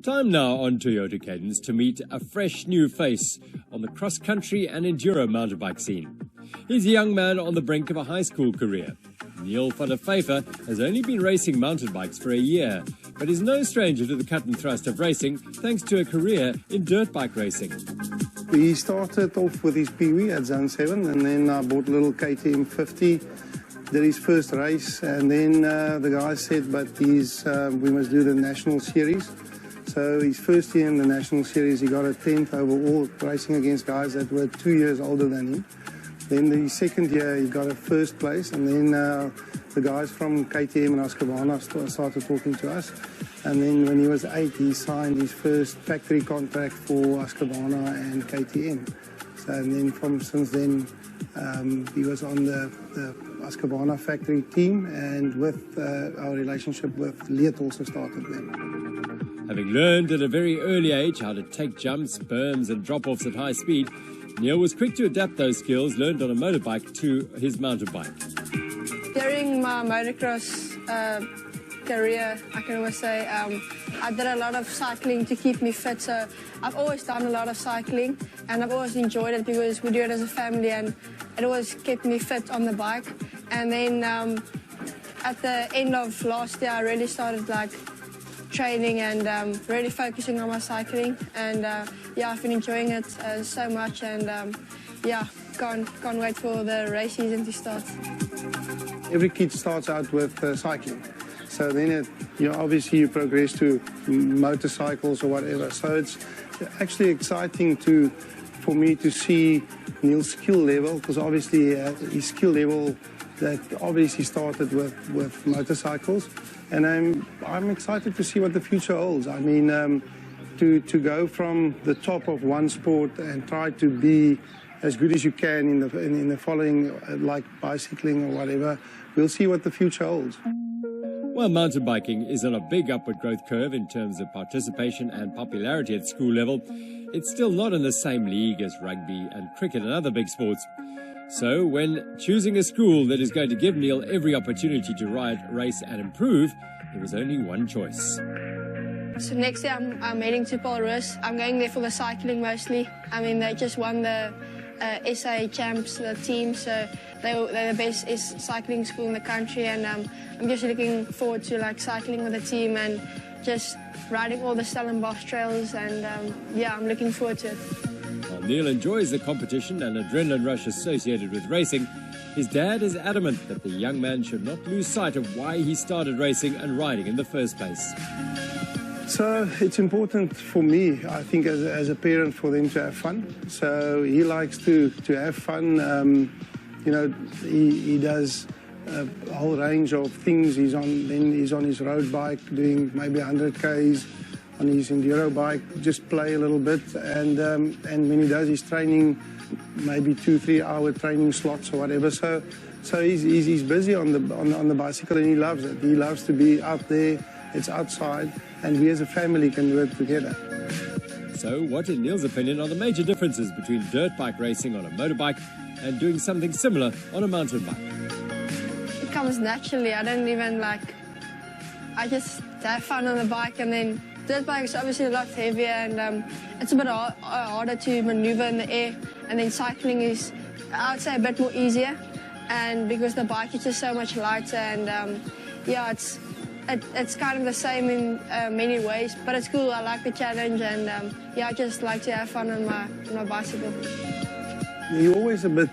Time now on Toyota Cadence to meet a fresh new face on the cross-country and enduro mountain bike scene. He's a young man on the brink of a high school career. Neil van der Vyver has only been racing mountain bikes for a year, but is no stranger to the cut and thrust of racing thanks to a career in dirt bike racing. He started off with his Pee-wee at Zone 7, and then I bought a little KTM 50, did his first race, and then the guy said, but we must do the national series. So his first year in the national series, he got a 10th overall, racing against guys that were 2 years older than him. Then the second year, he got a first place, and then the guys from KTM and Husqvarna started talking to us. And then when he was 8, he signed his first factory contract for Husqvarna and KTM. So, and then since then, he was on the Husqvarna factory team, and with our relationship with Leatt also started then. Having learned at a very early age how to take jumps, berms and drop-offs at high speed, Neil was quick to adapt those skills learned on a motorbike to his mountain bike. During my motocross career, I can always say I did a lot of cycling to keep me fit. So I've always done a lot of cycling, and I've always enjoyed it because we do it as a family, and it always kept me fit on the bike. And then at the end of last year, I really started training and really focusing on my cycling, and yeah, I've been enjoying it so much, and yeah, can't wait for the race season to start. Every kid starts out with cycling, so then obviously you progress to motorcycles or whatever. So it's actually exciting for me to see Neil's skill level, because obviously his skill level that obviously started with motorcycles. And I'm excited to see what the future holds. I mean, to go from the top of one sport and try to be as good as you can in the following, like bicycling or whatever, we'll see what the future holds. While mountain biking is on a big upward growth curve in terms of participation and popularity at school level, it's still not in the same league as rugby and cricket and other big sports. So, when choosing a school that is going to give Neil every opportunity to ride, race and improve, there was only one choice. So next year I'm heading to Paul Roos. I'm going there for the cycling mostly. I mean, they just won the SA Champs, the team, so they're the best cycling school in the country, and I'm just looking forward to cycling with the team and just riding all the Stellenbosch trails, and yeah, I'm looking forward to it. While Neil enjoys the competition and adrenaline rush associated with racing, his dad is adamant that the young man should not lose sight of why he started racing and riding in the first place. So it's important for me, I think, as a parent, for them to have fun. So he likes to have fun. He does a whole range of things. He's on his road bike doing maybe 100 Ks. On his enduro bike, just play a little bit, and when he does his training, maybe 2-3 hour training slots or whatever. So he's busy on the bicycle, and he loves it. He loves to be out there. It's outside, and we as a family can work together. So, what, in Neil's opinion, are the major differences between dirt bike racing on a motorbike and doing something similar on a mountain bike? It comes naturally. I don't even I just have fun on the bike, and then dirt bike is obviously a lot heavier, and it's a bit harder to maneuver in the air. And then cycling is, I would say, a bit more easier, and because the bike is just so much lighter, and yeah, it's kind of the same in many ways, but it's cool. I like the challenge, and yeah, I just like to have fun on my bicycle. You're always a bit,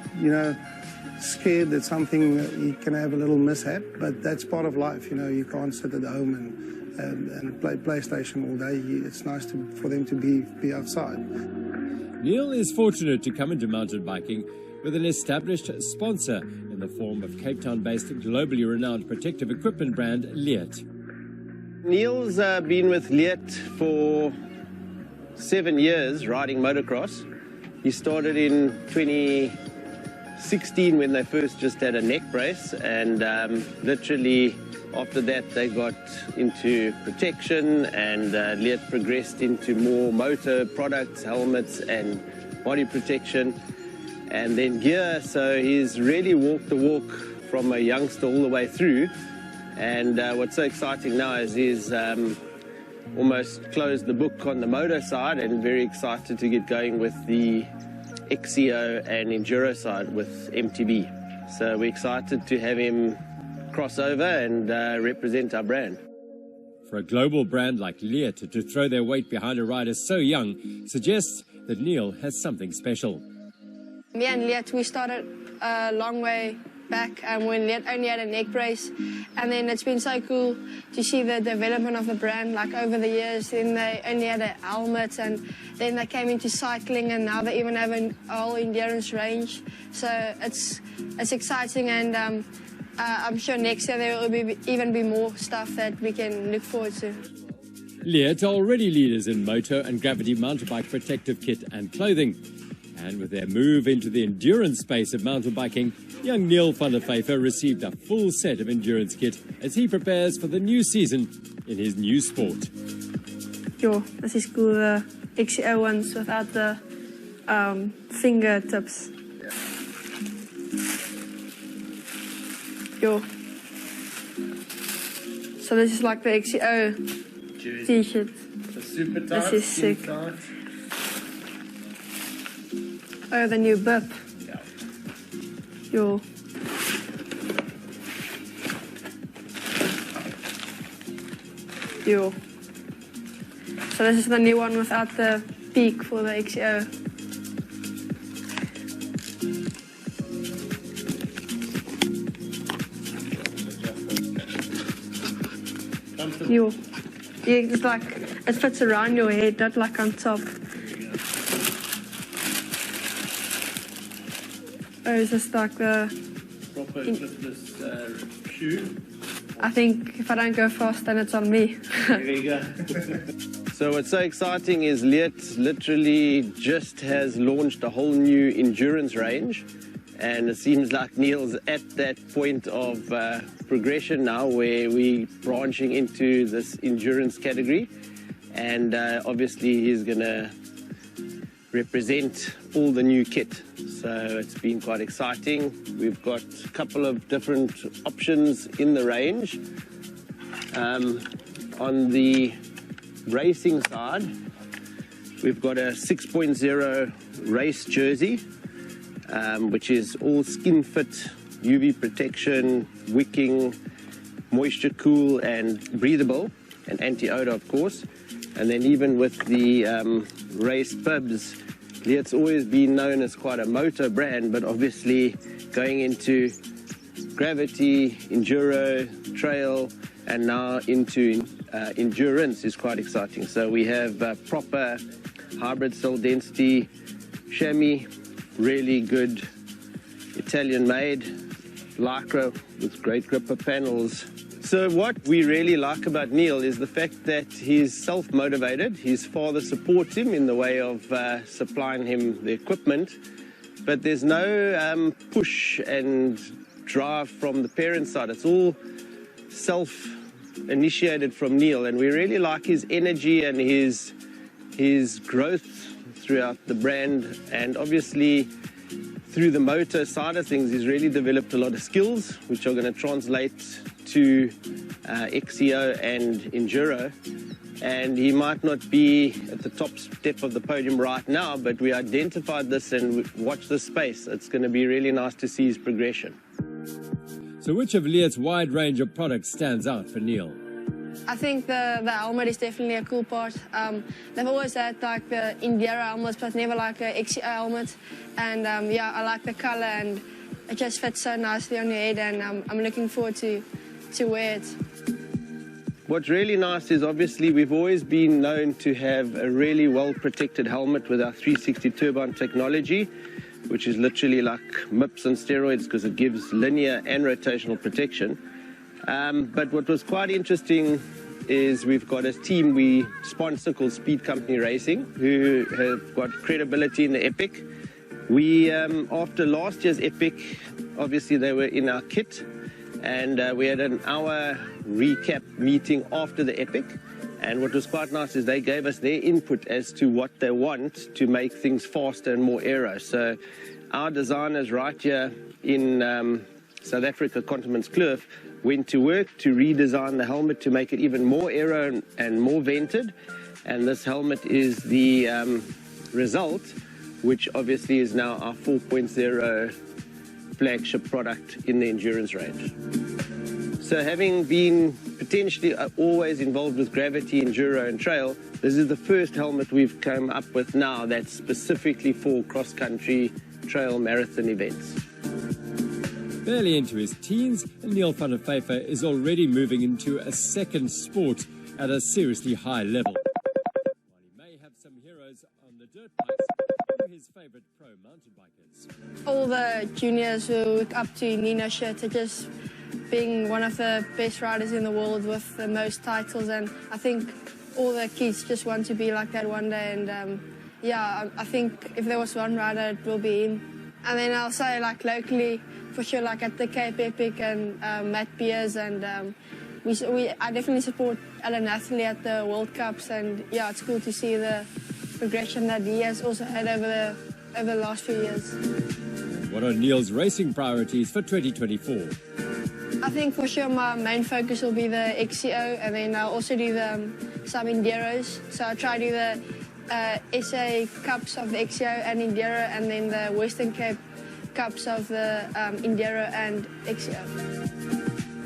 scared that something you can have a little mishap, but that's part of life. You can't sit at home and play PlayStation all day. It's nice for them to be outside. Neil is fortunate to come into mountain biking with an established sponsor in the form of Cape Town-based, globally renowned protective equipment brand Leatt. Neil's been with Leatt for 7 years riding motocross. He started in 2016 when they first just had a neck brace, and literally after that they got into protection, and Leatt progressed into more motor products, helmets and body protection, and then gear. So he's really walked the walk from a youngster all the way through. And what's so exciting now is almost closed the book on the motor side, and very excited to get going with the XCO and Enduro side with MTB. So we're excited to have him cross over and represent our brand. For a global brand like Leatt to throw their weight behind a rider so young suggests that Neil has something special. Me and Leatt, we started a long way back when Leatt only had a neck brace, and then it's been so cool to see the development of the brand, like over the years. Then they only had a helmet, and then they came into cycling, and now they even have a whole endurance range. So it's exciting, and I'm sure next year there will even be more stuff that we can look forward to. Leatt are already leaders in moto and gravity mountain bike protective kit and clothing. And with their move into the endurance space of mountain biking, young Neil van der Vyver received a full set of endurance kit as he prepares for the new season in his new sport. Yo, this is cool, the XCO ones without the fingertips. Yo. So this is like the XCO t-shirt. Super tight. This is sick. Tight. Oh, the new bib. Yeah. Yo. Yo. So this is the new one without the peak for the XCO. Yo. Yeah, it's like, it fits around your head, not like on top. Oh, is this like the... Proper clipless shoe. I think if I don't go fast, then it's on me. There you go. So what's so exciting is Leatt literally just has launched a whole new endurance range, and it seems like Neil's at that point of progression now where we're branching into this endurance category, and obviously he's going to represent all the new kit. So it's been quite exciting. We've got a couple of different options in the range. On the racing side, we've got a 6.0 race jersey, which is all skin fit, UV protection, wicking, moisture cool and breathable, and anti-odor of course. And then even with the race bibs, Leatt's always been known as quite a moto brand, but obviously going into gravity, enduro, trail, and now into endurance is quite exciting. So we have proper hybrid cell density chamois, really good Italian-made Lycra with great gripper panels. So what we really like about Neil is the fact that he's self-motivated. His father supports him in the way of supplying him the equipment, but there's no push and drive from the parent side. It's all self-initiated from Neil, and we really like his energy and his growth throughout the brand. And obviously through the motor side of things, he's really developed a lot of skills which are going to translate to XCO and Enduro. And he might not be at the top step of the podium right now, but we identified this and watch this space. It's going to be really nice to see his progression. So which of Leatt's wide range of products stands out for Neil? I think the helmet is definitely a cool part. They've always had like the Enduro helmets, but never like a XCO helmet. And yeah, I like the color, and it just fits so nicely on your head, and I'm looking forward to wear it. What's really nice is obviously we've always been known to have a really well-protected helmet with our 360 turbine technology, which is literally like MIPS and steroids because it gives linear and rotational protection. But what was quite interesting is we've got a team we sponsor called Speed Company Racing, who have got credibility in the Epic. We, after last year's Epic, obviously they were in our kit, and we had an hour recap meeting after the Epic. And what was quite nice is they gave us their input as to what they want to make things faster and more aero. So our designers right here in South Africa, Continent's Kloof, went to work to redesign the helmet to make it even more aero and more vented. And this helmet is the result, which obviously is now our 4.0 flagship product in the endurance range. So having been potentially always involved with gravity, enduro and trail, this is the first helmet we've come up with now that's specifically for cross-country trail marathon events. Barely into his teens, Neil van der Vyver is already moving into a second sport at a seriously high level. While he may have some heroes on the dirt bikes, who are his favourite pro mountain bikers? All the juniors who look up to Nino Schurter are just being one of the best riders in the world with the most titles, and I think all the kids just want to be like that one day. And yeah, I think if there was one rider, it will be him. And then I'll say, like, locally, for sure, like at the Cape Epic and Matt Beers, and I definitely support Alan Athley at the World Cups, and yeah, it's cool to see the progression that he has also had over the last few years. What are Neil's racing priorities for 2024? I think for sure my main focus will be the XCO, and then I'll also do some Enduros. So I'll try to do the SA Cups of the XCO and Enduro, and then the Western Cape Cups of the Enduro and XCO.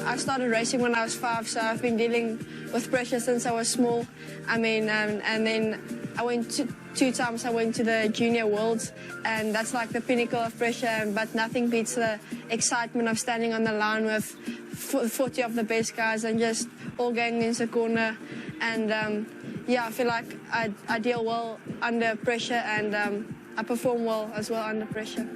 I started racing when I was 5, so I've been dealing with pressure since I was small. I mean, and then I went to 2 times. I went to the Junior Worlds, and that's like the pinnacle of pressure. But nothing beats the excitement of standing on the line with 40 of the best guys and just all going into the corner. And yeah, I feel like I deal well under pressure, and I perform well as well under pressure.